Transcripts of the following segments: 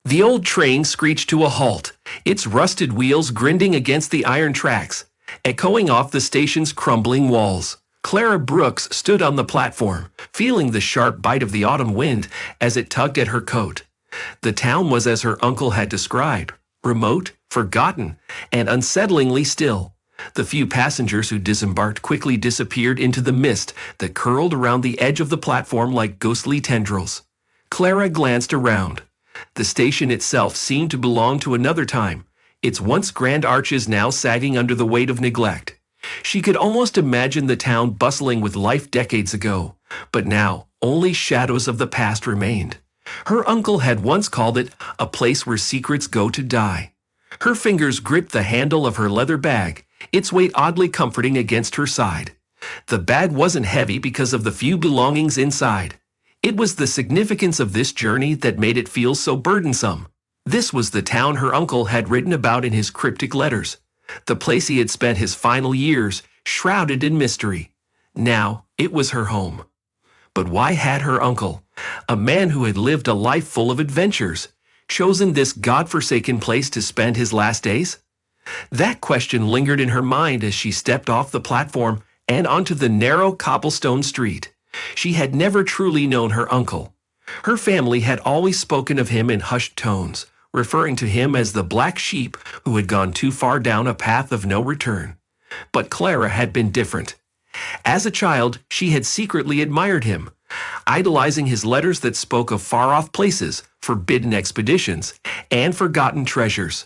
The old train screeched to a halt, its rusted wheels grinding against the iron tracks, echoing off the station's crumbling walls. Clara Brooks stood on the platform, feeling the sharp bite of the autumn wind as it tugged at her coat. The town was as her uncle had described, remote, forgotten, and unsettlingly still. The few passengers who disembarked quickly disappeared into the mist that curled around the edge of the platform like ghostly tendrils. Clara glanced around. The station itself seemed to belong to another time, its once grand arches now sagging under the weight of neglect. She could almost imagine the town bustling with life decades ago, but now only shadows of the past remained. Her uncle had once called it a place where secrets go to die. Her fingers gripped the handle of her leather bag, its weight oddly comforting against her side. The bag wasn't heavy because of the few belongings inside. It was the significance of this journey that made it feel so burdensome. This was the town her uncle had written about in his cryptic letters, the place he had spent his final years, shrouded in mystery. Now it was her home. But why had her uncle, a man who had lived a life full of adventures, chosen this godforsaken place to spend his last days? That question lingered in her mind as she stepped off the platform and onto the narrow cobblestone street. She had never truly known her uncle. Her family had always spoken of him in hushed tones, referring to him as the black sheep who had gone too far down a path of no return. But Clara had been different. As a child, she had secretly admired him, idolizing his letters that spoke of far-off places, forbidden expeditions, and forgotten treasures.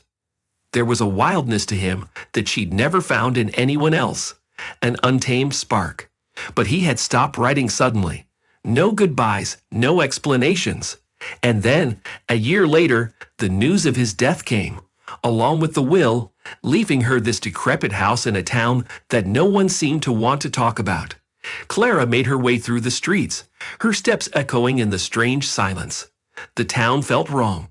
There was a wildness to him that she'd never found in anyone else, an untamed spark. But he had stopped writing suddenly. No goodbyes, no explanations. And then, a year later, the news of his death came, along with the will, leaving her this decrepit house in a town that no one seemed to want to talk about. Clara made her way through the streets, her steps echoing in the strange silence. The town felt wrong.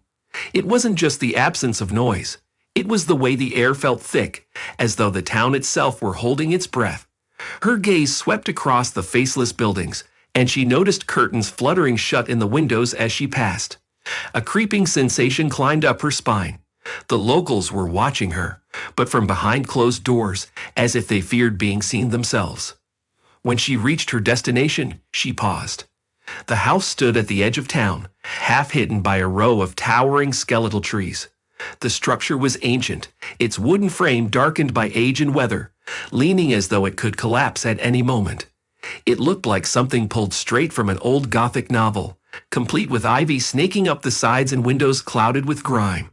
It wasn't just the absence of noise. It was the way the air felt thick, as though the town itself were holding its breath. Her gaze swept across the faceless buildings, and she noticed curtains fluttering shut in the windows as she passed. A creeping sensation climbed up her spine. The locals were watching her, but from behind closed doors, as if they feared being seen themselves. When she reached her destination, she paused. The house stood at the edge of town, half hidden by a row of towering skeletal trees. The structure was ancient, its wooden frame darkened by age and weather, leaning as though it could collapse at any moment. It looked like something pulled straight from an old Gothic novel, complete with ivy snaking up the sides and windows clouded with grime.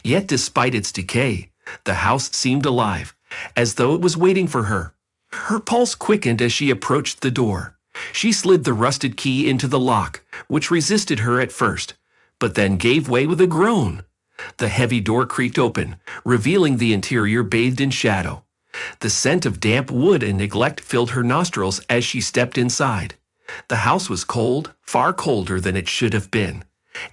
Yet despite its decay, the house seemed alive, as though it was waiting for her. Her pulse quickened as she approached the door. She slid the rusted key into the lock, which resisted her at first, but then gave way with a groan. The heavy door creaked open, revealing the interior bathed in shadow. The scent of damp wood and neglect filled her nostrils as she stepped inside. The house was cold, far colder than it should have been,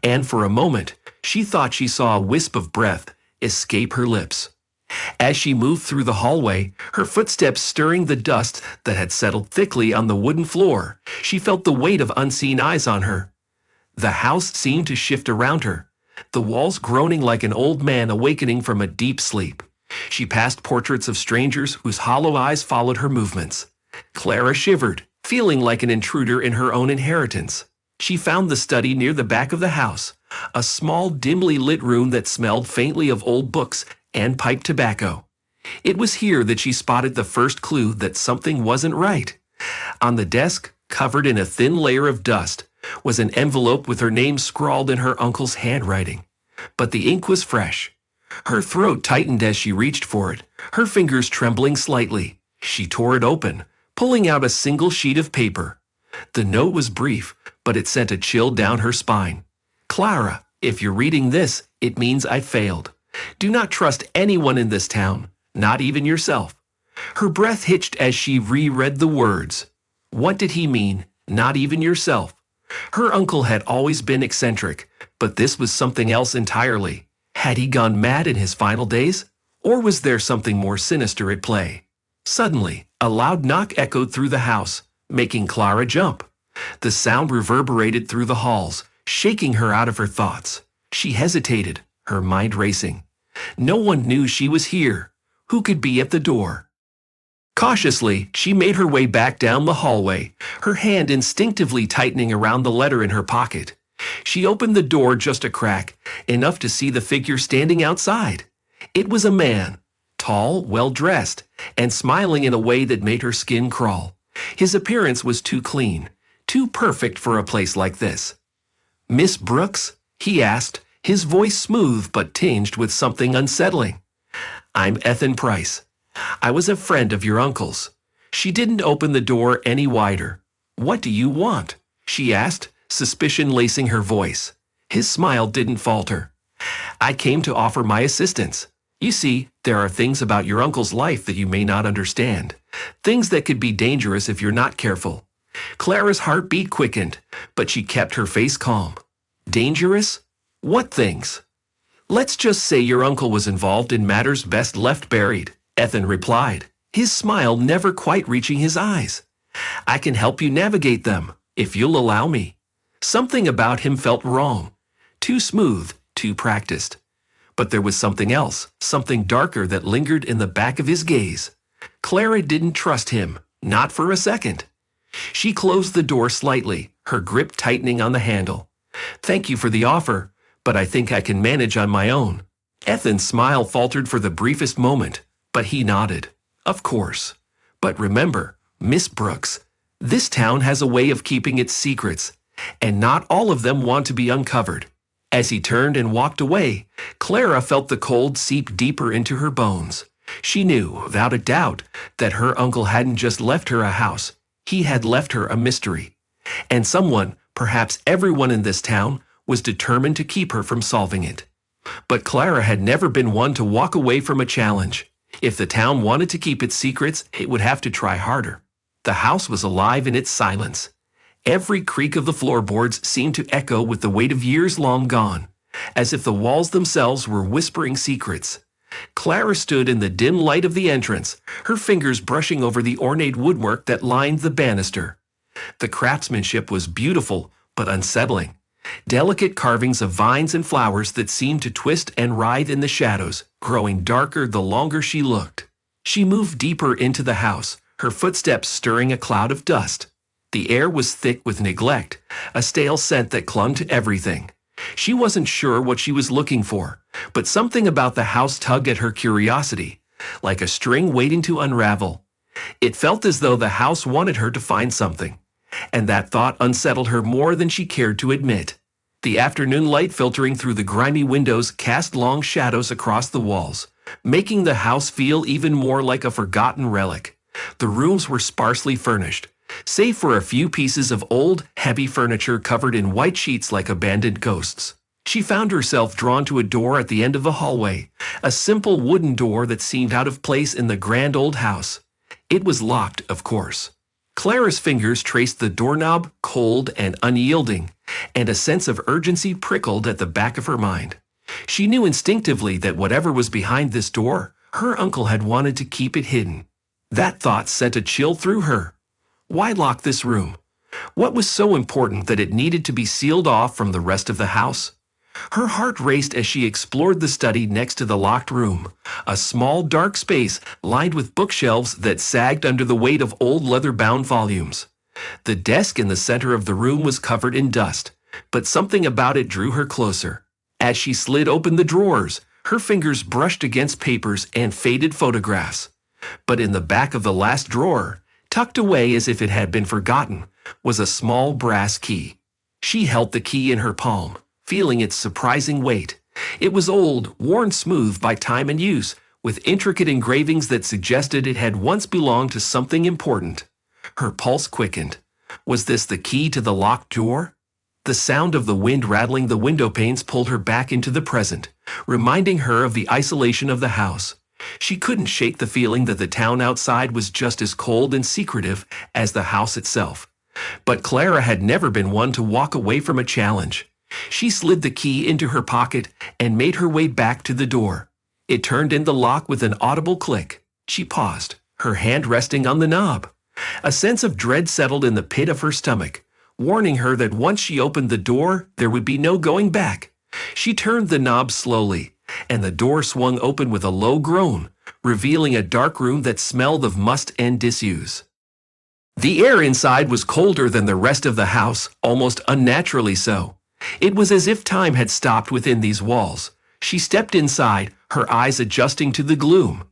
and for a moment she thought she saw a wisp of breath escape her lips. As she moved through the hallway, her footsteps stirring the dust that had settled thickly on the wooden floor, she felt the weight of unseen eyes on her. The house seemed to shift around her, the walls groaning like an old man awakening from a deep sleep. She passed portraits of strangers whose hollow eyes followed her movements. Clara shivered, feeling like an intruder in her own inheritance. She found the study near the back of the house, a small, dimly lit room that smelled faintly of old books and pipe tobacco. It was here that she spotted the first clue that something wasn't right. On the desk, covered in a thin layer of dust, was an envelope with her name scrawled in her uncle's handwriting. But the ink was fresh. Her throat tightened as she reached for it, her fingers trembling slightly. She tore it open, pulling out a single sheet of paper. The note was brief, but it sent a chill down her spine. "Clara, if you're reading this, it means I failed. Do not trust anyone in this town, not even yourself." Her breath hitched as she reread the words. What did he mean, not even yourself? Her uncle had always been eccentric, but this was something else entirely. Had he gone mad in his final days? Or was there something more sinister at play? Suddenly, a loud knock echoed through the house, making Clara jump. The sound reverberated through the halls, shaking her out of her thoughts. She hesitated, her mind racing. No one knew she was here. Who could be at the door? Cautiously, she made her way back down the hallway, her hand instinctively tightening around the letter in her pocket. She opened the door just a crack, enough to see the figure standing outside. It was a man, tall, well-dressed, and smiling in a way that made her skin crawl. His appearance was too clean, too perfect for a place like this. "Miss Brooks?" he asked, his voice smooth but tinged with something unsettling. "I'm Ethan Price. I was a friend of your uncle's." She didn't open the door any wider. "What do you want?" she asked, suspicion lacing her voice. His smile didn't falter. "I came to offer my assistance. You see, there are things about your uncle's life that you may not understand. Things that could be dangerous if you're not careful." Clara's heartbeat quickened, but she kept her face calm. "Dangerous? What things?" "Let's just say your uncle was involved in matters best left buried," Ethan replied, his smile never quite reaching his eyes. "I can help you navigate them, if you'll allow me." Something about him felt wrong. Too smooth, too practiced. But there was something else, something darker that lingered in the back of his gaze. Clara didn't trust him, not for a second. She closed the door slightly, her grip tightening on the handle. "Thank you for the offer, but I think I can manage on my own." Ethan's smile faltered for the briefest moment, but he nodded. "Of course. But remember, Miss Brooks, this town has a way of keeping its secrets, and not all of them want to be uncovered." As he turned and walked away, Clara felt the cold seep deeper into her bones. She knew, without a doubt, that her uncle hadn't just left her a house. He had left her a mystery. And someone, perhaps everyone in this town, was determined to keep her from solving it. But Clara had never been one to walk away from a challenge. If the town wanted to keep its secrets, it would have to try harder. The house was alive in its silence. Every creak of the floorboards seemed to echo with the weight of years long gone, as if the walls themselves were whispering secrets. Clara stood in the dim light of the entrance, her fingers brushing over the ornate woodwork that lined the banister. The craftsmanship was beautiful but unsettling. Delicate carvings of vines and flowers that seemed to twist and writhe in the shadows, growing darker the longer she looked. She moved deeper into the house, her footsteps stirring a cloud of dust. The air was thick with neglect, a stale scent that clung to everything. She wasn't sure what she was looking for, but something about the house tugged at her curiosity, like a string waiting to unravel. It felt as though the house wanted her to find something, and that thought unsettled her more than she cared to admit. The afternoon light filtering through the grimy windows cast long shadows across the walls, making the house feel even more like a forgotten relic. The rooms were sparsely furnished, save for a few pieces of old, heavy furniture covered in white sheets like abandoned ghosts. She found herself drawn to a door at the end of the hallway, a simple wooden door that seemed out of place in the grand old house. It was locked, of course. Clara's fingers traced the doorknob, cold and unyielding, and a sense of urgency prickled at the back of her mind. She knew instinctively that whatever was behind this door, her uncle had wanted to keep it hidden. That thought sent a chill through her. Why lock this room? What was so important that it needed to be sealed off from the rest of the house? Her heart raced as she explored the study next to the locked room, a small dark space lined with bookshelves that sagged under the weight of old leather-bound volumes. The desk in the center of the room was covered in dust, but something about it drew her closer. As she slid open the drawers, her fingers brushed against papers and faded photographs. But in the back of the last drawer, tucked away as if it had been forgotten, was a small brass key. She held the key in her palm, feeling its surprising weight. It was old, worn smooth by time and use, with intricate engravings that suggested it had once belonged to something important. Her pulse quickened. Was this the key to the locked door? The sound of the wind rattling the window panes pulled her back into the present, reminding her of the isolation of the house. She couldn't shake the feeling that the town outside was just as cold and secretive as the house itself. But Clara had never been one to walk away from a challenge. She slid the key into her pocket and made her way back to the door. It turned in the lock with an audible click. She paused, her hand resting on the knob. A sense of dread settled in the pit of her stomach, warning her that once she opened the door, there would be no going back. She turned the knob slowly, and the door swung open with a low groan, revealing a dark room that smelled of must and disuse. The air inside was colder than the rest of the house, almost unnaturally so. It was as if time had stopped within these walls. She stepped inside, her eyes adjusting to the gloom.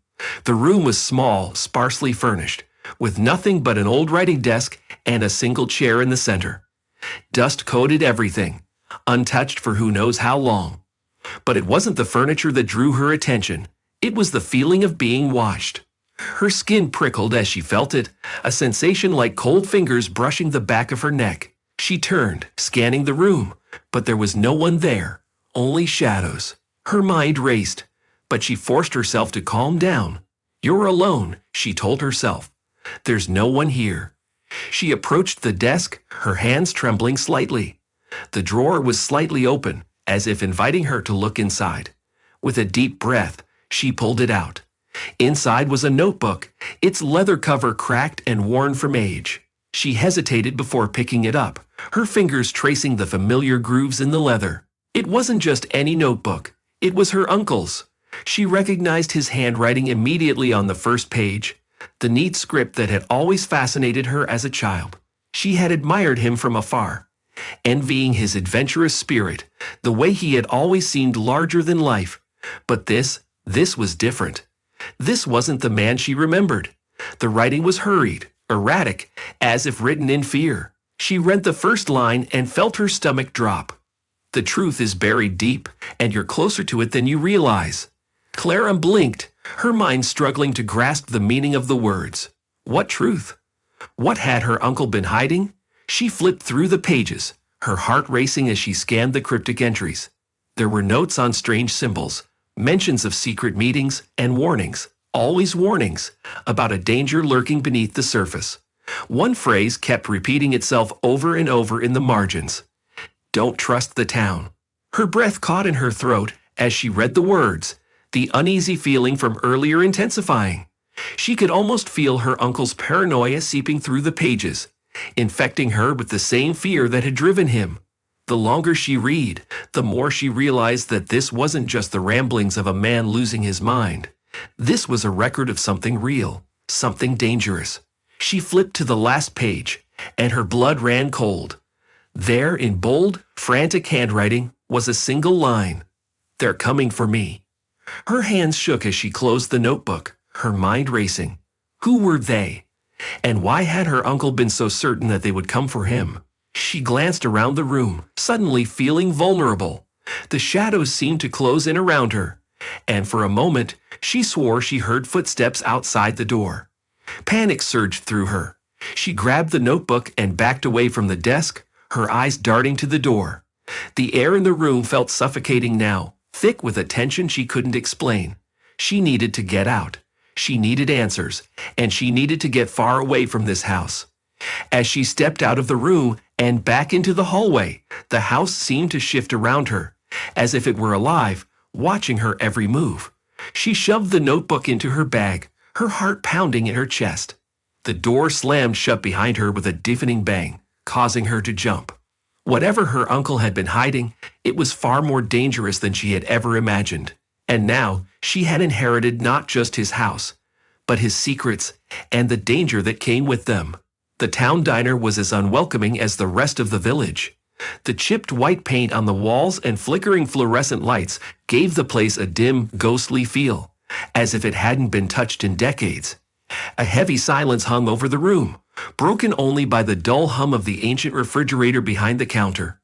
The room was small, sparsely furnished, with nothing but an old writing desk and a single chair in the center. Dust coated everything, untouched for who knows how long. But it wasn't the furniture that drew her attention. It was the feeling of being watched. Her skin prickled as she felt it, a sensation like cold fingers brushing the back of her neck. She turned, scanning the room, but there was no one there, only shadows. Her mind raced, but she forced herself to calm down. "You're alone," she told herself. "There's no one here." She approached the desk, her hands trembling slightly. The drawer was slightly open, as if inviting her to look inside. With a deep breath, she pulled it out. Inside was a notebook, its leather cover cracked and worn from age. She hesitated before picking it up, her fingers tracing the familiar grooves in the leather. It wasn't just any notebook. It was her uncle's. She recognized his handwriting immediately on the first page, the neat script that had always fascinated her as a child. She had admired him from afar, envying his adventurous spirit, the way he had always seemed larger than life. But this was different. This wasn't the man she remembered. The writing was hurried, erratic, as if written in fear. She read the first line and felt her stomach drop. "The truth is buried deep, and you're closer to it than you realize." Clara blinked, her mind struggling to grasp the meaning of the words. What truth? What had her uncle been hiding? She flipped through the pages, her heart racing as she scanned the cryptic entries. There were notes on strange symbols, mentions of secret meetings, and warnings, always warnings, about a danger lurking beneath the surface. One phrase kept repeating itself over and over in the margins. "Don't trust the town." Her breath caught in her throat as she read the words, the uneasy feeling from earlier intensifying. She could almost feel her uncle's paranoia seeping through the pages, infecting her with the same fear that had driven him. The longer she read, the more she realized that this wasn't just the ramblings of a man losing his mind. This was a record of something real, something dangerous. She flipped to the last page, and her blood ran cold. There, in bold, frantic handwriting, was a single line. "They're coming for me." Her hands shook as she closed the notebook, her mind racing. Who were they? And why had her uncle been so certain that they would come for him? She glanced around the room, suddenly feeling vulnerable. The shadows seemed to close in around her, and for a moment she swore she heard footsteps outside the door. Panic surged through her. She grabbed the notebook and backed away from the desk, her eyes darting to the door. The air in the room felt suffocating now, thick with a tension she couldn't explain. She needed to get out. She needed answers, and she needed to get far away from this house. As she stepped out of the room and back into the hallway, the house seemed to shift around her, as if it were alive, watching her every move. She shoved the notebook into her bag, her heart pounding in her chest. The door slammed shut behind her with a deafening bang, causing her to jump. Whatever her uncle had been hiding, it was far more dangerous than she had ever imagined. And now she had inherited not just his house, but his secrets and the danger that came with them. The town diner was as unwelcoming as the rest of the village. The chipped white paint on the walls and flickering fluorescent lights gave the place a dim, ghostly feel, as if it hadn't been touched in decades. A heavy silence hung over the room, broken only by the dull hum of the ancient refrigerator behind the counter.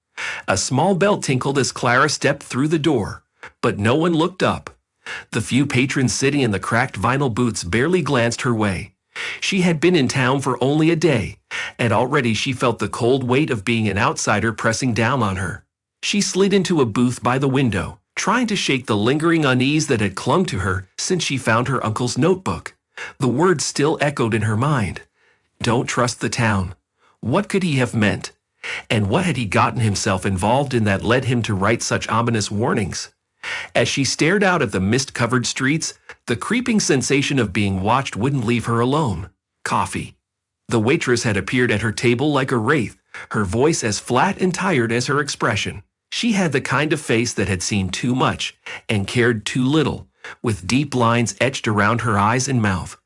A small bell tinkled as Clara stepped through the door, but no one looked up. The few patrons sitting in the cracked vinyl booths barely glanced her way. She had been in town for only a day, and already she felt the cold weight of being an outsider pressing down on her. She slid into a booth by the window, trying to shake the lingering unease that had clung to her since she found her uncle's notebook. The words still echoed in her mind. Don't trust the town. What could he have meant? And what had he gotten himself involved in that led him to write such ominous warnings? As she stared out at the mist-covered streets, the creeping sensation of being watched wouldn't leave her alone. Coffee. The waitress had appeared at her table like a wraith, her voice as flat and tired as her expression. She had the kind of face that had seen too much and cared too little, with deep lines etched around her eyes and mouth.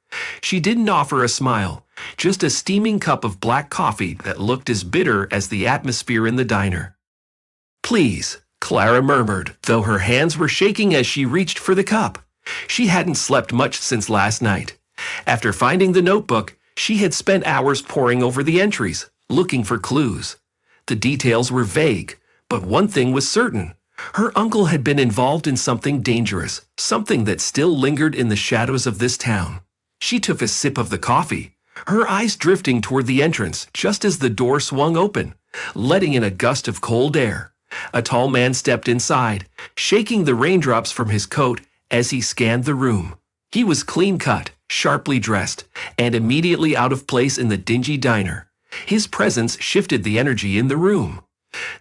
She didn't offer a smile, just a steaming cup of black coffee that looked as bitter as the atmosphere in the diner. "Please," Clara murmured, though her hands were shaking as she reached for the cup. She hadn't slept much since last night. After finding the notebook, she had spent hours poring over the entries, looking for clues. The details were vague, but one thing was certain. Her uncle had been involved in something dangerous, something that still lingered in the shadows of this town. She took a sip of the coffee, her eyes drifting toward the entrance just as the door swung open, letting in a gust of cold air. A tall man stepped inside, shaking the raindrops from his coat as he scanned the room. He was clean-cut, sharply dressed, and immediately out of place in the dingy diner. His presence shifted the energy in the room.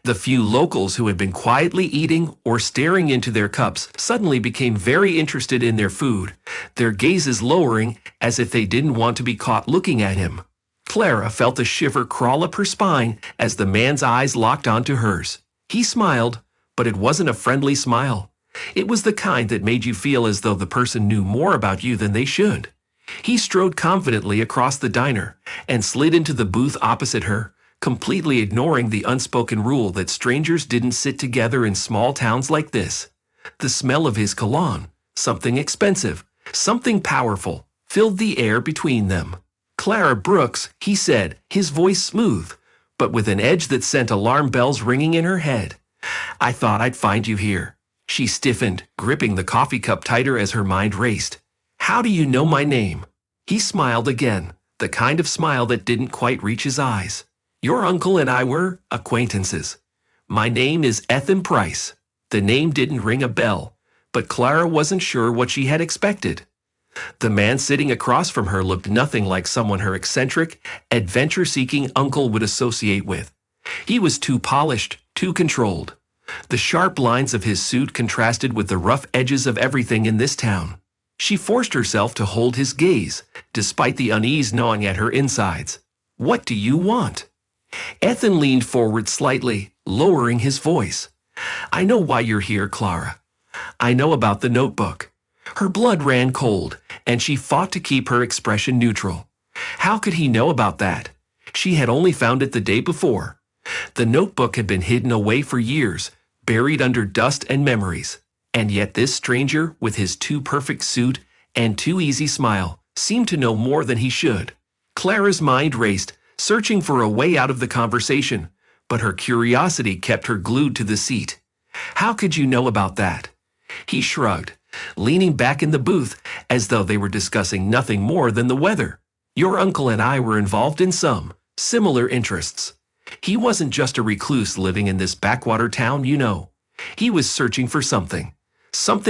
The few locals who had been quietly eating or staring into their cups suddenly became very interested in their food, their gazes lowering as if they didn't want to be caught looking at him. Clara felt a shiver crawl up her spine as the man's eyes locked onto hers. He smiled, but it wasn't a friendly smile. It was the kind that made you feel as though the person knew more about you than they should. He strode confidently across the diner and slid into the booth opposite her, completely ignoring the unspoken rule that strangers didn't sit together in small towns like this. The smell of his cologne, something expensive, something powerful, filled the air between them. "Clara Brooks," he said, his voice smooth, but with an edge that sent alarm bells ringing in her head. "I thought I'd find you here." She stiffened, gripping the coffee cup tighter as her mind raced. "How do you know my name?" He smiled again, the kind of smile that didn't quite reach his eyes. "Your uncle and I were acquaintances. My name is Ethan Price." The name didn't ring a bell, but Clara wasn't sure what she had expected. The man sitting across from her looked nothing like someone her eccentric, adventure-seeking uncle would associate with. He was too polished, too controlled. The sharp lines of his suit contrasted with the rough edges of everything in this town. She forced herself to hold his gaze, despite the unease gnawing at her insides. "What do you want?" Ethan leaned forward slightly, lowering his voice. "I know why you're here, Clara. I know about the notebook." Her blood ran cold, and she fought to keep her expression neutral. How could he know about that? She had only found it the day before. The notebook had been hidden away for years, buried under dust and memories. And yet this stranger, with his too perfect suit and too easy smile, seemed to know more than he should. Clara's mind raced, searching for a way out of the conversation, but her curiosity kept her glued to the seat. "How could you know about that?" He shrugged, leaning back in the booth as though they were discussing nothing more than the weather. "Your uncle and I were involved in some similar interests. He wasn't just a recluse living in this backwater town, you know. He was searching for something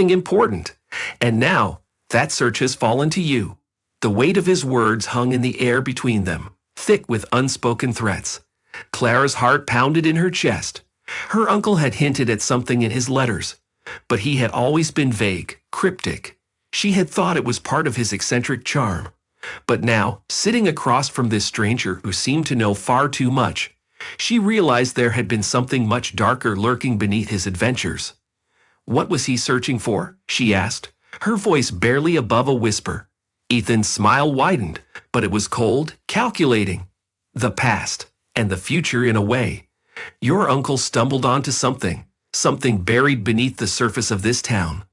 important. And now, that search has fallen to you." The weight of his words hung in the air between them, thick with unspoken threats. Clara's heart pounded in her chest. Her uncle had hinted at something in his letters, but he had always been vague, cryptic. She had thought it was part of his eccentric charm. But now, sitting across from this stranger who seemed to know far too much, she realized there had been something much darker lurking beneath his adventures. "What was he searching for?" she asked, her voice barely above a whisper. Ethan's smile widened, but it was cold, calculating. "The past, and the future in a way. Your uncle stumbled onto something buried beneath the surface of this town.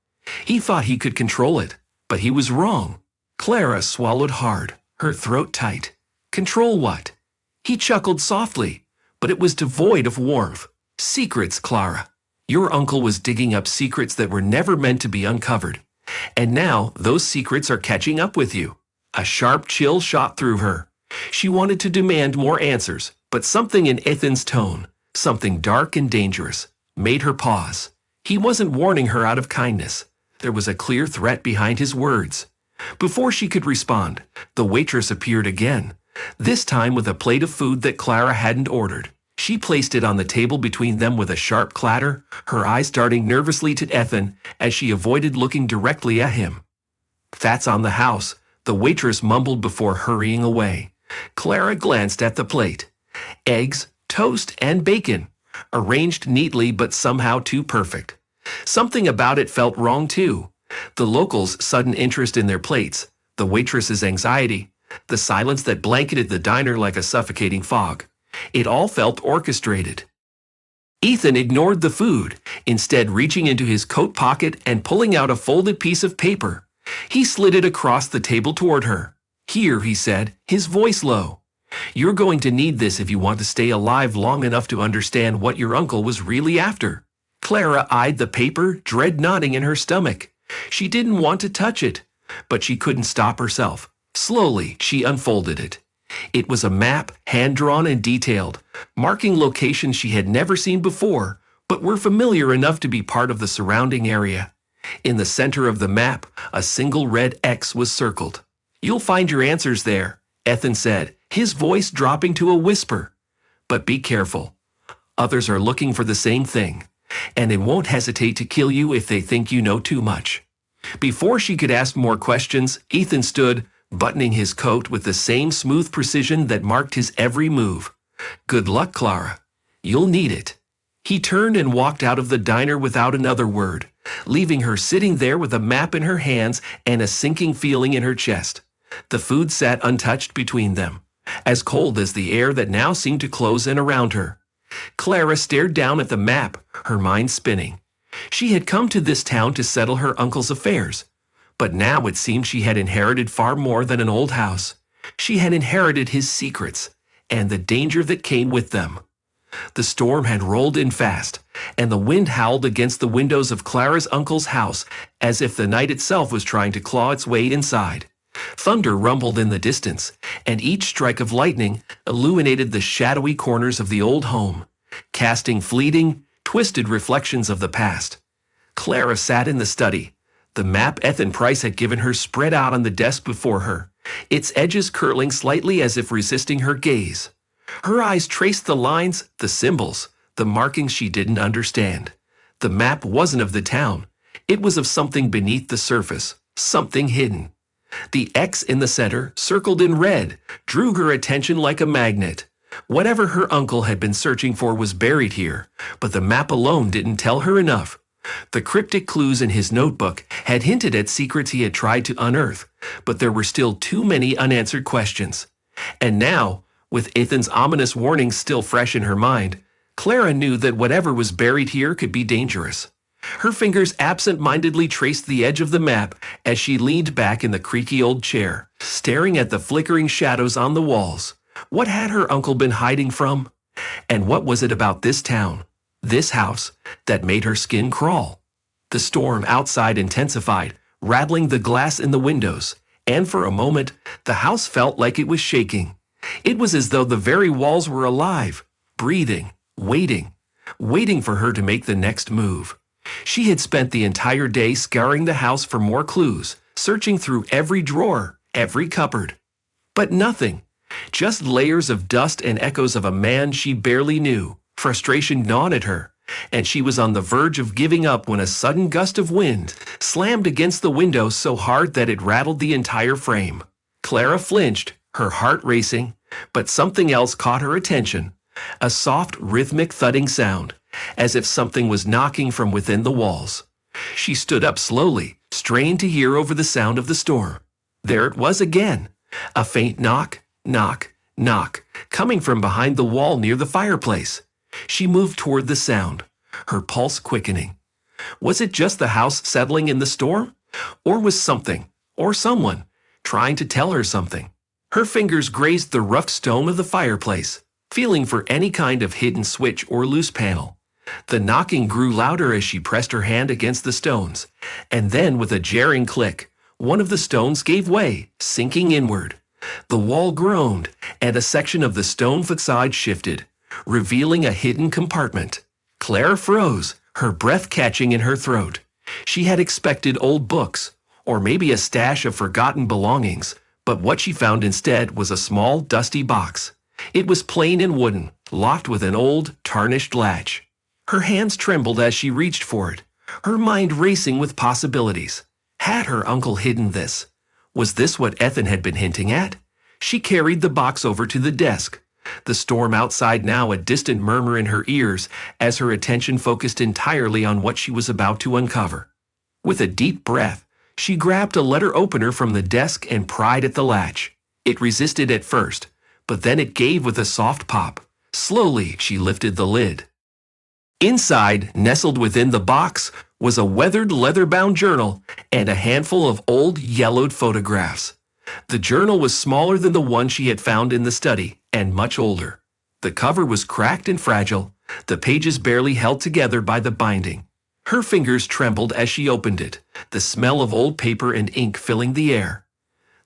He thought he could control it, but he was wrong." Clara swallowed hard, her throat tight. "Control what?" He chuckled softly, but it was devoid of warmth. "Secrets, Clara. Your uncle was digging up secrets that were never meant to be uncovered. And now those secrets are catching up with you." A sharp chill shot through her. She wanted to demand more answers, but something in Ethan's tone, something dark and dangerous, made her pause. He wasn't warning her out of kindness. There was a clear threat behind his words. Before she could respond, the waitress appeared again, this time with a plate of food that Clara hadn't ordered. She placed it on the table between them with a sharp clatter, her eyes darting nervously to Ethan as she avoided looking directly at him. "That's on the house," the waitress mumbled before hurrying away. Clara glanced at the plate. Eggs, toast, and bacon. arranged neatly but somehow too perfect. Something about it felt wrong too. The locals' sudden interest in their plates, the waitress's anxiety, the silence that blanketed the diner like a suffocating fog. It all felt orchestrated. Ethan ignored the food, instead reaching into his coat pocket and pulling out a folded piece of paper. He slid it across the table toward her. "Here," he said, his voice low. "You're going to need this if you want to stay alive long enough to understand what your uncle was really after." Clara eyed the paper, dread knotting in her stomach. She didn't want to touch it, but she couldn't stop herself. Slowly, she unfolded it. It was a map, hand-drawn and detailed, marking locations she had never seen before, but were familiar enough to be part of the surrounding area. In the center of the map, a single red X was circled. "You'll find your answers there," Ethan said, his voice dropping to a whisper. "But be careful. Others are looking for the same thing, and they won't hesitate to kill you if they think you know too much." Before she could ask more questions, Ethan stood, buttoning his coat with the same smooth precision that marked his every move. "Good luck, Clara. You'll need it." He turned and walked out of the diner without another word, leaving her sitting there with a map in her hands and a sinking feeling in her chest. The food sat untouched between them, as cold as the air that now seemed to close in around her. Clara stared down at the map, her mind spinning. She had come to this town to settle her uncle's affairs, but now it seemed she had inherited far more than an old house. She had inherited his secrets, and the danger that came with them. The storm had rolled in fast, and the wind howled against the windows of Clara's uncle's house as if the night itself was trying to claw its way inside. Thunder rumbled in the distance, and each strike of lightning illuminated the shadowy corners of the old home, casting fleeting, twisted reflections of the past. Clara sat in the study, the map Ethan Price had given her spread out on the desk before her, its edges curling slightly as if resisting her gaze. Her eyes traced the lines, the symbols, the markings she didn't understand. The map wasn't of the town. It was of something beneath the surface, something hidden. The X in the center, circled in red, drew her attention like a magnet. Whatever her uncle had been searching for was buried here, but the map alone didn't tell her enough. The cryptic clues in his notebook had hinted at secrets he had tried to unearth, but there were still too many unanswered questions. And now, with Ethan's ominous warnings still fresh in her mind, Clara knew that whatever was buried here could be dangerous. Her fingers absent-mindedly traced the edge of the map as she leaned back in the creaky old chair, staring at the flickering shadows on the walls. What had her uncle been hiding from? And what was it about this town, this house, that made her skin crawl? The storm outside intensified, rattling the glass in the windows, and for a moment, the house felt like it was shaking. It was as though the very walls were alive, breathing, waiting for her to make the next move. She had spent the entire day scouring the house for more clues, searching through every drawer, every cupboard. But nothing. Just layers of dust and echoes of a man she barely knew. Frustration gnawed at her, and she was on the verge of giving up when a sudden gust of wind slammed against the window so hard that it rattled the entire frame. Clara flinched, her heart racing, but something else caught her attention. A soft, rhythmic thudding sound, as if something was knocking from within the walls. She stood up slowly, strained to hear over the sound of the storm. There it was again, a faint knock, coming from behind the wall near the fireplace. She moved toward the sound, her pulse quickening. Was it just the house settling in the storm? Or was something, or someone, trying to tell her something? Her fingers grazed the rough stone of the fireplace, feeling for any kind of hidden switch or loose panel. The knocking grew louder as she pressed her hand against the stones, and then with a jarring click, one of the stones gave way, sinking inward. The wall groaned, and a section of the stone facade shifted, revealing a hidden compartment. Clara froze, her breath catching in her throat. She had expected old books, or maybe a stash of forgotten belongings, but what she found instead was a small, dusty box. It was plain and wooden, locked with an old, tarnished latch. Her hands trembled as she reached for it, her mind racing with possibilities. Had her uncle hidden this? Was this what Ethan had been hinting at? She carried the box over to the desk, the storm outside now a distant murmur in her ears as her attention focused entirely on what she was about to uncover. With a deep breath, she grabbed a letter opener from the desk and pried at the latch. It resisted at first, but then it gave with a soft pop. Slowly, she lifted the lid. Inside, nestled within the box, was a weathered leather-bound journal and a handful of old, yellowed photographs. The journal was smaller than the one she had found in the study, and much older. The cover was cracked and fragile, the pages barely held together by the binding. Her fingers trembled as she opened it, the smell of old paper and ink filling the air.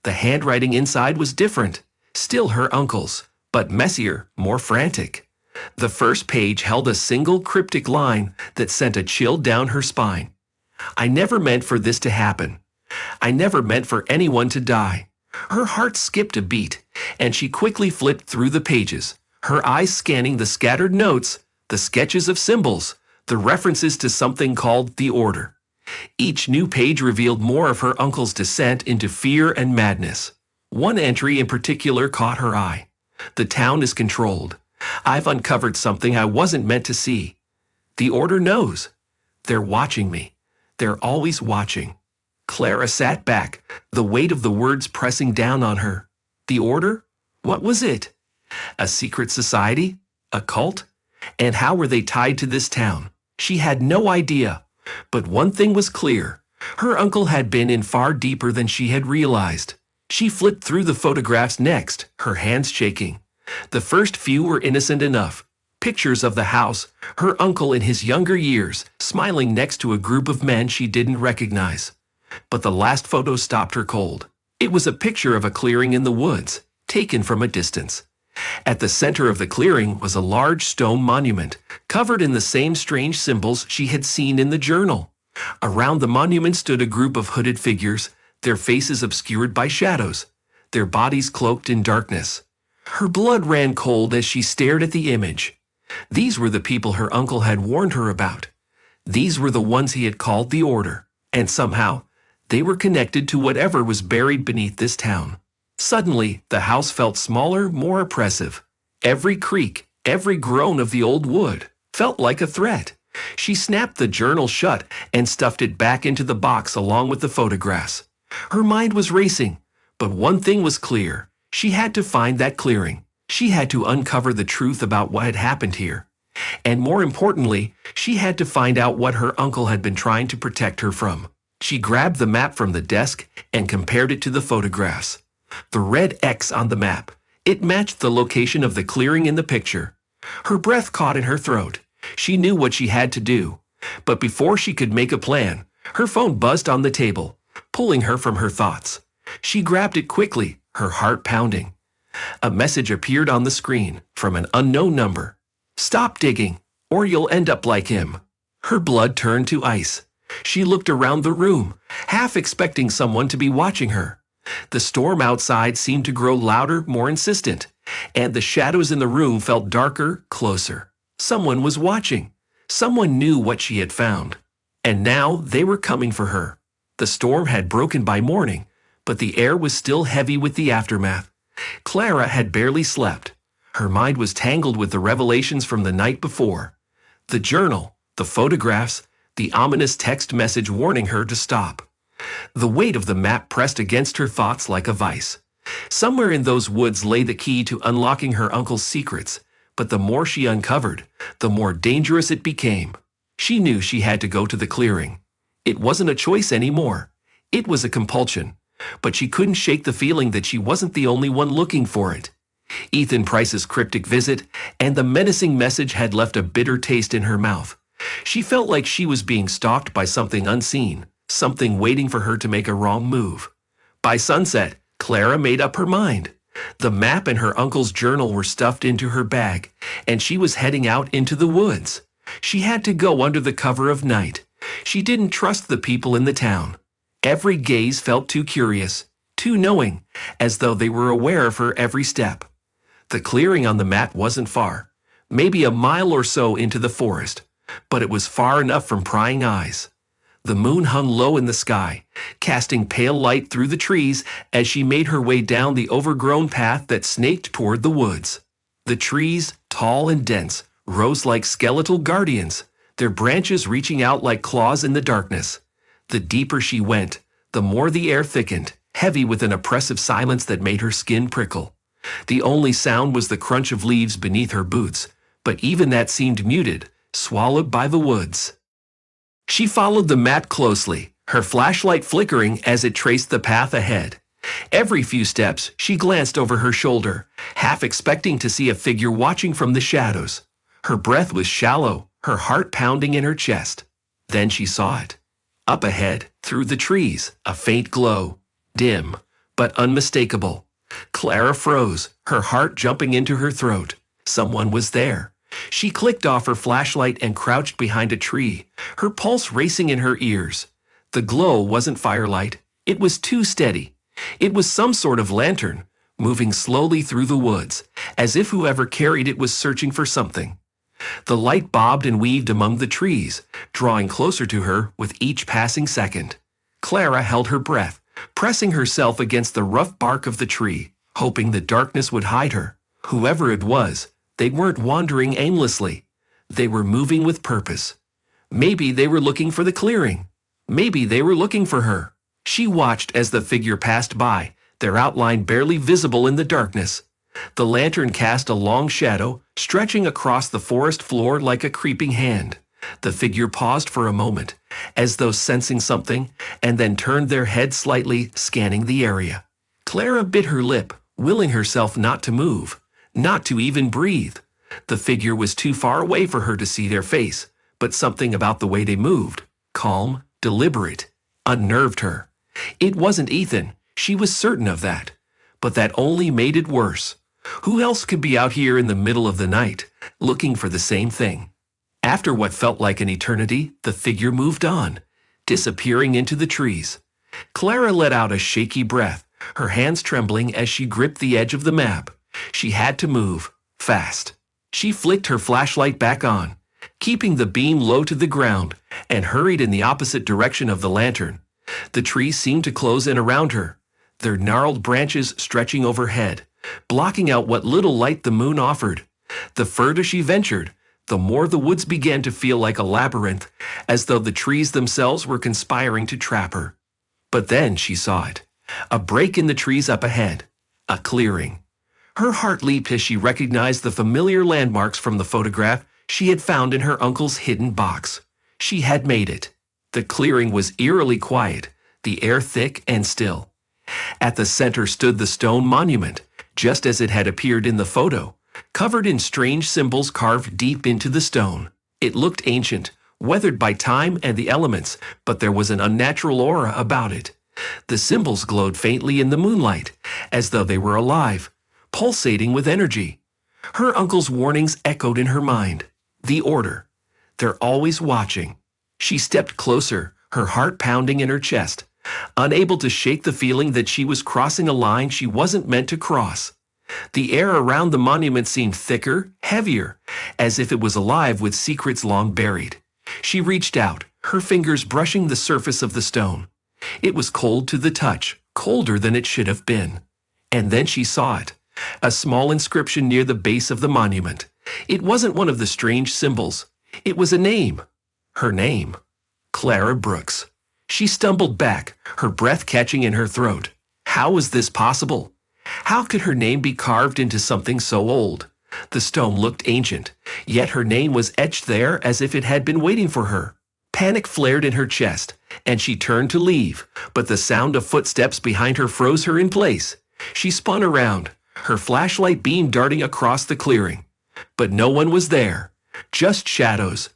The handwriting inside was different, still her uncle's, but messier, more frantic. The first page held a single cryptic line that sent a chill down her spine. "I never meant for this to happen. I never meant for anyone to die." Her heart skipped a beat, and she quickly flipped through the pages, her eyes scanning the scattered notes, the sketches of symbols, the references to something called the Order. Each new page revealed more of her uncle's descent into fear and madness. One entry in particular caught her eye. "The town is controlled. I've uncovered something I wasn't meant to see. The Order knows. They're watching me. They're always watching." Clara sat back, the weight of the words pressing down on her. The Order? What was it? A secret society? A cult? And how were they tied to this town? She had no idea. But one thing was clear. Her uncle had been in far deeper than she had realized. She flipped through the photographs next, her hands shaking. The first few were innocent enough. Pictures of the house, her uncle in his younger years, smiling next to a group of men she didn't recognize. But the last photo stopped her cold. It was a picture of a clearing in the woods, taken from a distance. At the center of the clearing was a large stone monument, covered in the same strange symbols she had seen in the journal. Around the monument stood a group of hooded figures, their faces obscured by shadows, their bodies cloaked in darkness. Her blood ran cold as she stared at the image. These were the people her uncle had warned her about. These were the ones he had called the Order, and somehow, they were connected to whatever was buried beneath this town. Suddenly, the house felt smaller, more oppressive. Every creak, every groan of the old wood felt like a threat. She snapped the journal shut and stuffed it back into the box along with the photographs. Her mind was racing, but one thing was clear. She had to find that clearing. She had to uncover the truth about what had happened here. And more importantly, she had to find out what her uncle had been trying to protect her from. She grabbed the map from the desk and compared it to the photographs. The red X on the map, it matched the location of the clearing in the picture. Her breath caught in her throat. She knew what she had to do. But before she could make a plan, her phone buzzed on the table, pulling her from her thoughts. She grabbed it quickly, her heart pounding. A message appeared on the screen from an unknown number. "Stop digging, or you'll end up like him." Her blood turned to ice. She looked around the room, half expecting someone to be watching her. The storm outside seemed to grow louder, more insistent, and the shadows in the room felt darker, closer. Someone was watching. Someone knew what she had found. And now they were coming for her. The storm had broken by morning, but the air was still heavy with the aftermath. Clara had barely slept. Her mind was tangled with the revelations from the night before. The journal, the photographs, the ominous text message warning her to stop. The weight of the map pressed against her thoughts like a vice. Somewhere in those woods lay the key to unlocking her uncle's secrets, but the more she uncovered, the more dangerous it became. She knew she had to go to the clearing. It wasn't a choice anymore. It was a compulsion, but she couldn't shake the feeling that she wasn't the only one looking for it. Ethan Price's cryptic visit and the menacing message had left a bitter taste in her mouth. She felt like she was being stalked by something unseen, something waiting for her to make a wrong move. By sunset, Clara made up her mind. The map and her uncle's journal were stuffed into her bag, and she was heading out into the woods. She had to go under the cover of night. She didn't trust the people in the town. Every gaze felt too curious, too knowing, as though they were aware of her every step. The clearing on the map wasn't far, maybe a mile or so into the forest, but it was far enough from prying eyes. The moon hung low in the sky, casting pale light through the trees as she made her way down the overgrown path that snaked toward the woods. The trees, tall and dense, rose like skeletal guardians, their branches reaching out like claws in the darkness. The deeper she went, the more the air thickened, heavy with an oppressive silence that made her skin prickle. The only sound was the crunch of leaves beneath her boots, but even that seemed muted, swallowed by the woods. She followed the map closely, her flashlight flickering as it traced the path ahead. Every few steps, she glanced over her shoulder, half expecting to see a figure watching from the shadows. Her breath was shallow, her heart pounding in her chest. Then she saw it. Up ahead, through the trees, a faint glow, dim, but unmistakable. Clara froze, her heart jumping into her throat. Someone was there. She clicked off her flashlight and crouched behind a tree, her pulse racing in her ears. The glow wasn't firelight. It was too steady. It was some sort of lantern, moving slowly through the woods, as if whoever carried it was searching for something. The light bobbed and weaved among the trees, drawing closer to her with each passing second. Clara held her breath, pressing herself against the rough bark of the tree, hoping the darkness would hide her. Whoever it was, they weren't wandering aimlessly. They were moving with purpose. Maybe they were looking for the clearing. Maybe they were looking for her. She watched as the figure passed by, their outline barely visible in the darkness. The lantern cast a long shadow, stretching across the forest floor like a creeping hand. The figure paused for a moment, as though sensing something, and then turned their head slightly, scanning the area. Clara bit her lip, willing herself not to move, not to even breathe. The figure was too far away for her to see their face, but something about the way they moved, calm, deliberate, unnerved her. It wasn't Ethan, she was certain of that. But that only made it worse. Who else could be out here in the middle of the night, looking for the same thing? After what felt like an eternity, the figure moved on, disappearing into the trees. Clara let out a shaky breath, her hands trembling as she gripped the edge of the map. She had to move, fast. She flicked her flashlight back on, keeping the beam low to the ground, and hurried in the opposite direction of the lantern. The trees seemed to close in around her, their gnarled branches stretching overhead, blocking out what little light the moon offered. The further she ventured, the more the woods began to feel like a labyrinth, as though the trees themselves were conspiring to trap her. But then she saw it, a break in the trees up ahead, a clearing. Her heart leaped as she recognized the familiar landmarks from the photograph she had found in her uncle's hidden box. She had made it. The clearing was eerily quiet, the air thick and still. At the center stood the stone monument, just as it had appeared in the photo, covered in strange symbols carved deep into the stone. It looked ancient, weathered by time and the elements, but there was an unnatural aura about it. The symbols glowed faintly in the moonlight, as though they were alive, pulsating with energy. Her uncle's warnings echoed in her mind. The order. They're always watching. She stepped closer, her heart pounding in her chest, unable to shake the feeling that she was crossing a line she wasn't meant to cross. The air around the monument seemed thicker, heavier, as if it was alive with secrets long buried. She reached out, her fingers brushing the surface of the stone. It was cold to the touch, colder than it should have been. And then she saw it, a small inscription near the base of the monument. It wasn't one of the strange symbols. It was a name. Her name. Clara Brooks. She stumbled back, her breath catching in her throat. How was this possible? How could her name be carved into something so old? The stone looked ancient, yet her name was etched there as if it had been waiting for her. Panic flared in her chest, and she turned to leave, but the sound of footsteps behind her froze her in place. She spun around, her flashlight beam darting across the clearing. But no one was there, just shadows,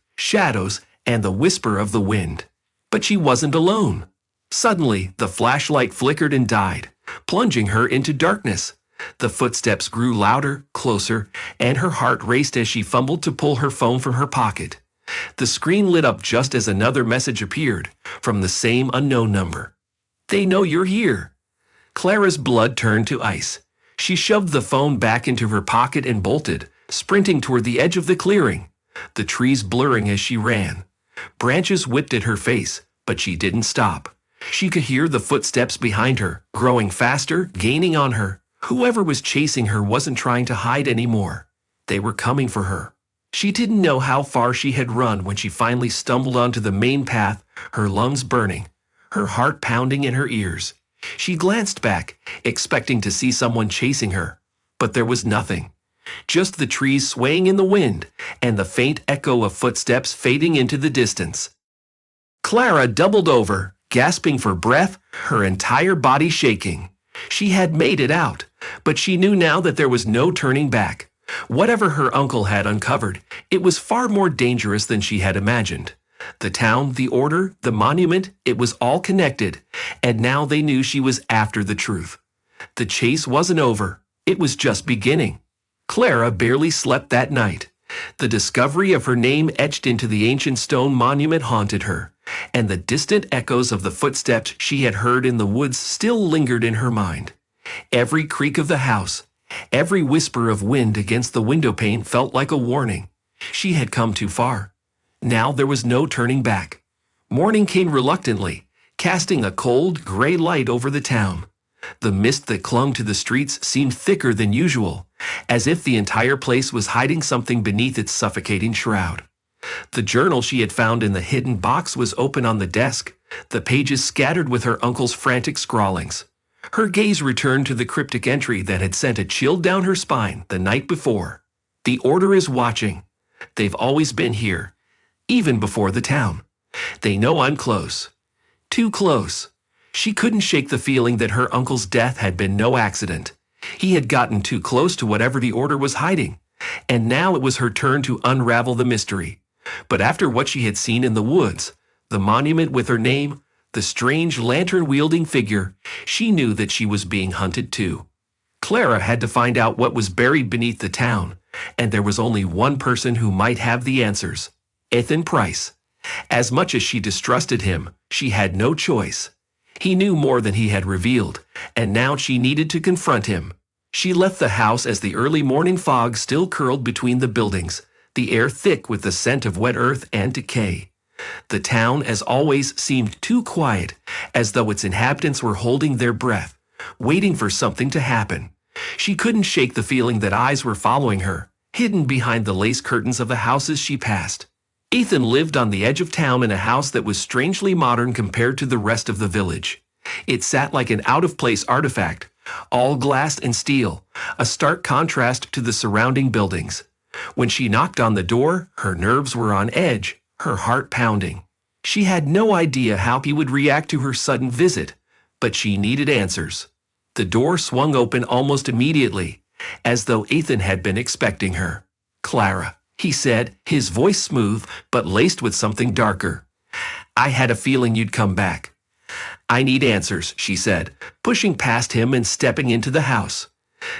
and the whisper of the wind. But she wasn't alone. Suddenly, the flashlight flickered and died, plunging her into darkness. The footsteps grew louder, closer, and her heart raced as she fumbled to pull her phone from her pocket. The screen lit up just as another message appeared, from the same unknown number. "They know you're here." Clara's blood turned to ice. She shoved the phone back into her pocket and bolted, sprinting toward the edge of the clearing, the trees blurring as she ran. Branches whipped at her face, but she didn't stop. She could hear the footsteps behind her, growing faster, gaining on her. Whoever was chasing her wasn't trying to hide anymore. They were coming for her. She didn't know how far she had run when she finally stumbled onto the main path, her lungs burning, her heart pounding in her ears. She glanced back, expecting to see someone chasing her, but there was nothing. Just the trees swaying in the wind and the faint echo of footsteps fading into the distance. Clara doubled over, gasping for breath, her entire body shaking. She had made it out, but she knew now that there was no turning back. Whatever her uncle had uncovered, it was far more dangerous than she had imagined. The town, the order, the monument, it was all connected, and now they knew she was after the truth. The chase wasn't over, it was just beginning. Clara barely slept that night. The discovery of her name etched into the ancient stone monument haunted her, and the distant echoes of the footsteps she had heard in the woods still lingered in her mind. Every creak of the house, every whisper of wind against the windowpane felt like a warning. She had come too far. Now there was no turning back. Morning came reluctantly, casting a cold, gray light over the town. The mist that clung to the streets seemed thicker than usual, as if the entire place was hiding something beneath its suffocating shroud. The journal she had found in the hidden box was open on the desk, the pages scattered with her uncle's frantic scrawlings. Her gaze returned to the cryptic entry that had sent a chill down her spine the night before. The Order is watching. They've always been here, even before the town. They know I'm close. Too close. She couldn't shake the feeling that her uncle's death had been no accident. He had gotten too close to whatever the Order was hiding, and now it was her turn to unravel the mystery. But after what she had seen in the woods, the monument with her name, the strange lantern-wielding figure, she knew that she was being hunted too. Clara had to find out what was buried beneath the town, and there was only one person who might have the answers: Ethan Price. As much as she distrusted him, she had no choice. He knew more than he had revealed, and now she needed to confront him. She left the house as the early morning fog still curled between the buildings, the air thick with the scent of wet earth and decay. The town, as always, seemed too quiet, as though its inhabitants were holding their breath, waiting for something to happen. She couldn't shake the feeling that eyes were following her, hidden behind the lace curtains of the houses she passed. Ethan lived on the edge of town in a house that was strangely modern compared to the rest of the village. It sat like an out-of-place artifact, all glass and steel, a stark contrast to the surrounding buildings. When she knocked on the door, her nerves were on edge, her heart pounding. She had no idea how he would react to her sudden visit, but she needed answers. The door swung open almost immediately, as though Ethan had been expecting her. "Clara," he said, his voice smooth but laced with something darker. "I had a feeling you'd come back." "I need answers," she said, pushing past him and stepping into the house.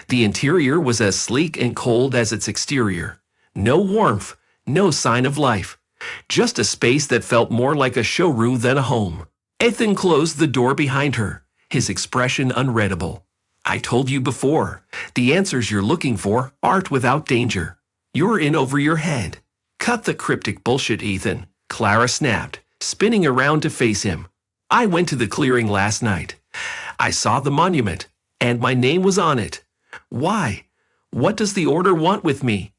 The interior was as sleek and cold as its exterior. No warmth, no sign of life. Just a space that felt more like a showroom than a home. Ethan closed the door behind her, his expression unreadable. "I told you before, the answers you're looking for aren't without danger. You're in over your head." "Cut the cryptic bullshit, Ethan," Clara snapped, spinning around to face him. "I went to the clearing last night. I saw the monument, and my name was on it. Why? What does the Order want with me?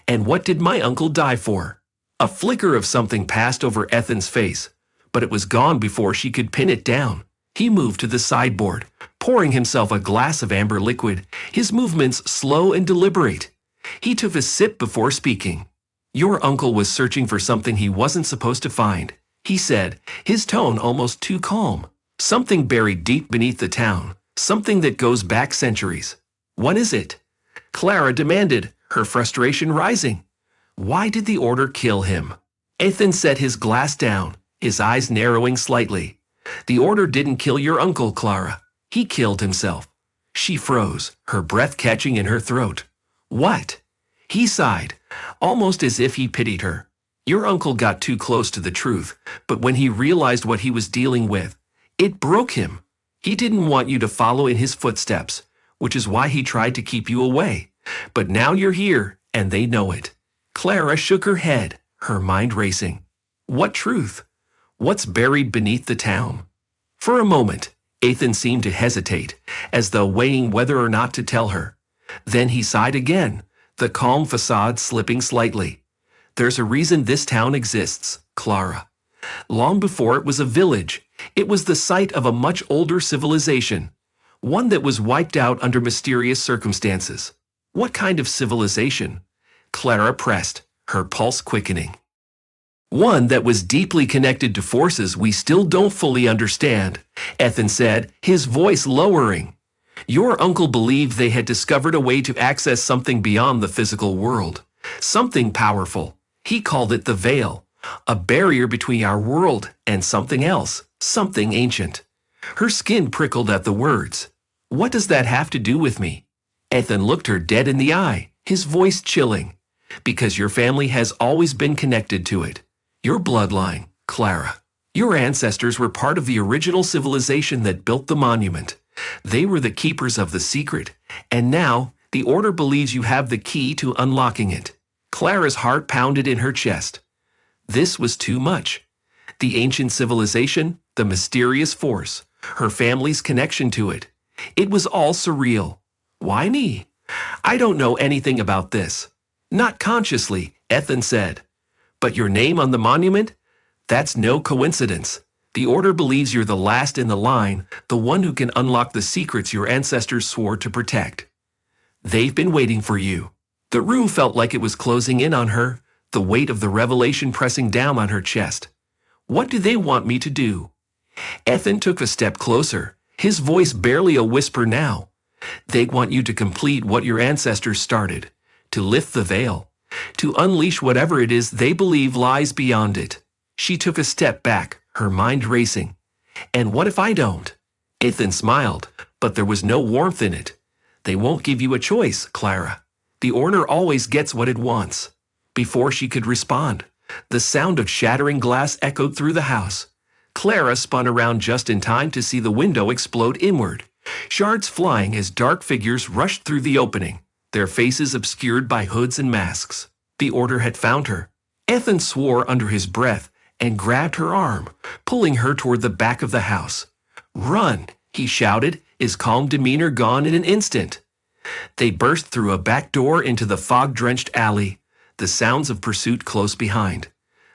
And what did my uncle die for?" A flicker of something passed over Ethan's face, but it was gone before she could pin it down. He moved to the sideboard, pouring himself a glass of amber liquid, his movements slow and deliberate. He took a sip before speaking. "Your uncle was searching for something he wasn't supposed to find," he said, his tone almost too calm. "Something buried deep beneath the town, something that goes back centuries. What is it?" Clara demanded, her frustration rising. Why did the Order kill him? Ethan set his glass down, his eyes narrowing slightly. "The Order didn't kill your uncle, Clara. He killed himself." She froze, her breath catching in her throat. "What?" He sighed, almost as if he pitied her. "Your uncle got too close to the truth, but when he realized what he was dealing with, it broke him. He didn't want you to follow in his footsteps, which is why he tried to keep you away. But now you're here, and they know it." Clara shook her head, her mind racing. What truth? What's buried beneath the town? For a moment, Ethan seemed to hesitate, as though weighing whether or not to tell her. Then he sighed again, the calm facade slipping slightly. There's a reason this town exists, Clara. Long before it was a village, it was the site of a much older civilization, one that was wiped out under mysterious circumstances. What kind of civilization? Clara pressed, her pulse quickening. One that was deeply connected to forces we still don't fully understand, Ethan said, his voice lowering. Your uncle believed they had discovered a way to access something beyond the physical world. Something powerful. He called it the Veil. A barrier between our world and something else. Something ancient. Her skin prickled at the words. What does that have to do with me? Ethan looked her dead in the eye, his voice chilling. Because your family has always been connected to it. Your bloodline, Clara. Your ancestors were part of the original civilization that built the monument. They were the keepers of the secret, and now the Order believes you have the key to unlocking it. Clara's heart pounded in her chest. This was too much. The ancient civilization, the mysterious force, her family's connection to it. It was all surreal. Why me? I don't know anything about this. Not consciously, Ethan said. But your name on the monument? That's no coincidence. The Order believes you're the last in the line, the one who can unlock the secrets your ancestors swore to protect. They've been waiting for you. The room felt like it was closing in on her, the weight of the revelation pressing down on her chest. What do they want me to do? Ethan took a step closer, his voice barely a whisper now. They want you to complete what your ancestors started, to lift the veil, to unleash whatever it is they believe lies beyond it. She took a step back, her mind racing. And what if I don't? Ethan smiled, but there was no warmth in it. They won't give you a choice, Clara. The Order always gets what it wants. Before she could respond, the sound of shattering glass echoed through the house. Clara spun around just in time to see the window explode inward, shards flying as dark figures rushed through the opening, their faces obscured by hoods and masks. The Order had found her. Ethan swore under his breath and grabbed her arm, pulling her toward the back of the house. Run, he shouted, his calm demeanor gone in an instant. They burst through a back door into the fog-drenched alley, the sounds of pursuit close behind.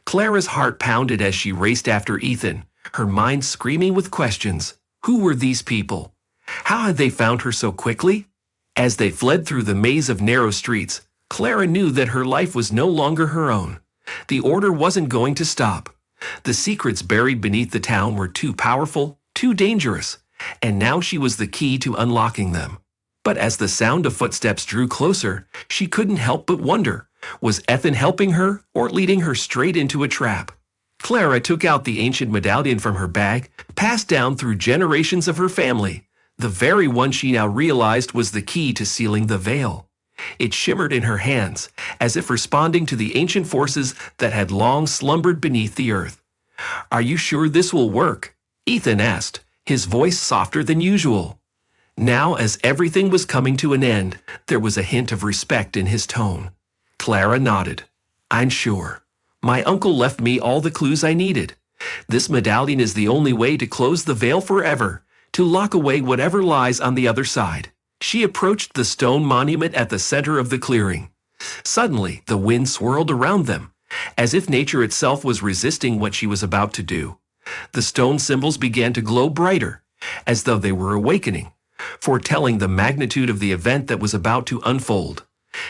Clara's heart pounded as she raced after Ethan, her mind screaming with questions. Who were these people? How had they found her so quickly? As they fled through the maze of narrow streets, Clara knew that her life was no longer her own. The Order wasn't going to stop. The secrets buried beneath the town were too powerful, too dangerous, and now she was the key to unlocking them. But as the sound of footsteps drew closer, she couldn't help but wonder, was Ethan helping her or leading her straight into a trap? Clara took out the ancient medallion from her bag, passed down through generations of her family, the very one she now realized was the key to sealing the veil. It shimmered in her hands, as if responding to the ancient forces that had long slumbered beneath the earth. Are you sure this will work? Ethan asked, his voice softer than usual. Now, as everything was coming to an end, there was a hint of respect in his tone. Clara nodded. I'm sure. My uncle left me all the clues I needed. This medallion is the only way to close the veil forever, to lock away whatever lies on the other side. She approached the stone monument at the center of the clearing. Suddenly, the wind swirled around them, as if nature itself was resisting what she was about to do. The stone symbols began to glow brighter, as though they were awakening, foretelling the magnitude of the event that was about to unfold.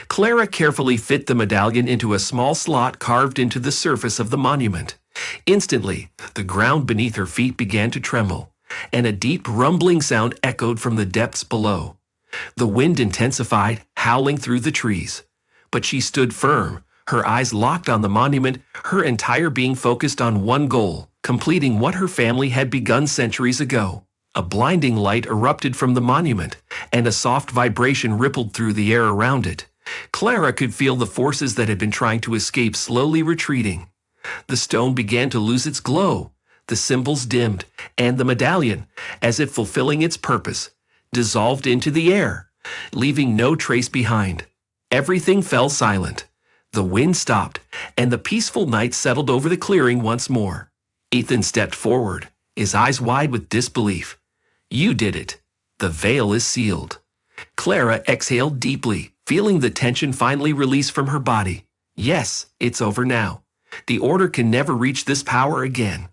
Clara carefully fit the medallion into a small slot carved into the surface of the monument. Instantly, the ground beneath her feet began to tremble, and a deep rumbling sound echoed from the depths below. The wind intensified, howling through the trees. But she stood firm, her eyes locked on the monument, her entire being focused on one goal, completing what her family had begun centuries ago. A blinding light erupted from the monument, and a soft vibration rippled through the air around it. Clara could feel the forces that had been trying to escape slowly retreating. The stone began to lose its glow, the symbols dimmed, and the medallion, as if fulfilling its purpose, dissolved into the air, leaving no trace behind. Everything fell silent. The wind stopped, and the peaceful night settled over the clearing once more. Ethan stepped forward, his eyes wide with disbelief. You did it. The veil is sealed. Clara exhaled deeply, feeling the tension finally release from her body. Yes, it's over now. The Order can never reach this power again.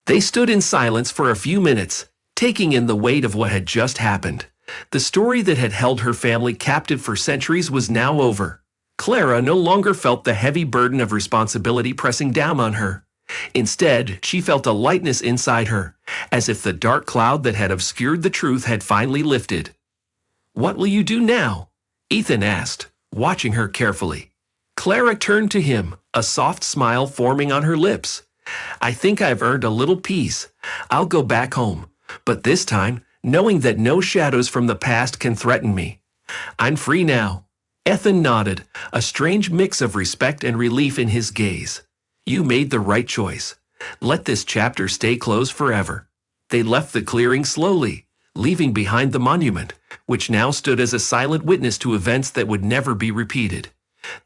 They stood in silence for a few minutes, taking in the weight of what had just happened. The story that had held her family captive for centuries was now over. Clara no longer felt the heavy burden of responsibility pressing down on her. Instead, she felt a lightness inside her, as if the dark cloud that had obscured the truth had finally lifted. "What will you do now?" Ethan asked, watching her carefully. Clara turned to him, a soft smile forming on her lips. "I think I've earned a little peace. I'll go back home, but this time, knowing that no shadows from the past can threaten me. I'm free now." Ethan nodded, a strange mix of respect and relief in his gaze. "You made the right choice. Let this chapter stay closed forever." They left the clearing slowly, leaving behind the monument, which now stood as a silent witness to events that would never be repeated.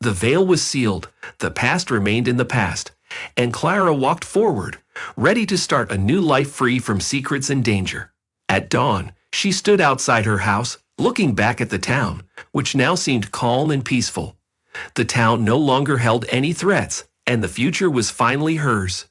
The veil was sealed, the past remained in the past, and Clara walked forward, ready to start a new life free from secrets and danger. At dawn, she stood outside her house, looking back at the town, which now seemed calm and peaceful. The town no longer held any threats, and the future was finally hers.